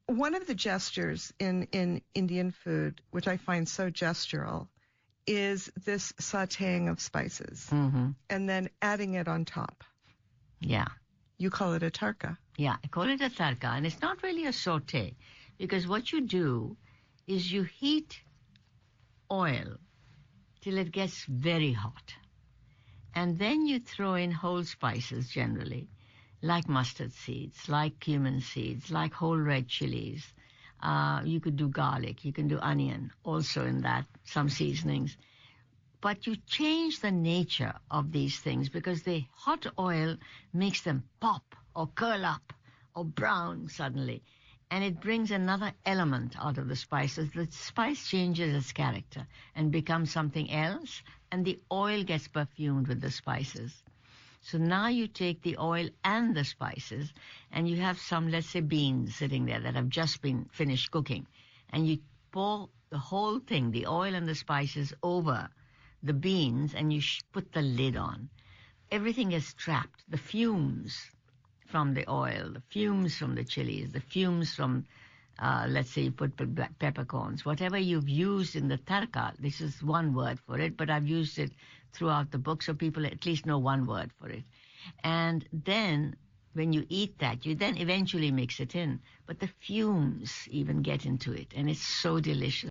One of the gestures in Indian food, which I find so gestural, is this sautéing of spices and then adding it on top. Yeah. You call it a tarka. Yeah, I call it a tarka, and it's not really a sauté, because what you do is you heat oil till it gets very hot, and then you throw in whole spices generally, like mustard seeds, like cumin seeds, like whole red chilies. You could do garlic, you can do onion also in that, some seasonings. But you change the nature of these things because the hot oil makes them pop or curl up or brown suddenly. And it brings another element out of the spices. The spice changes its character and becomes something else, and the oil gets perfumed with the spices. So now you take the oil and the spices, and you have some, let's say, beans sitting there that have just been finished cooking, and you pour the whole thing, the oil and the spices, over the beans, and you put the lid on. Everything is trapped. The fumes from the oil, the fumes from the chilies, the fumes from, let's say you put black peppercorns, whatever you've used in the tarka. This is one word for it, but I've used it throughout the book so people at least know one word for it. And then when you eat that, you then eventually mix it in. But the fumes even get into it, and it's so delicious.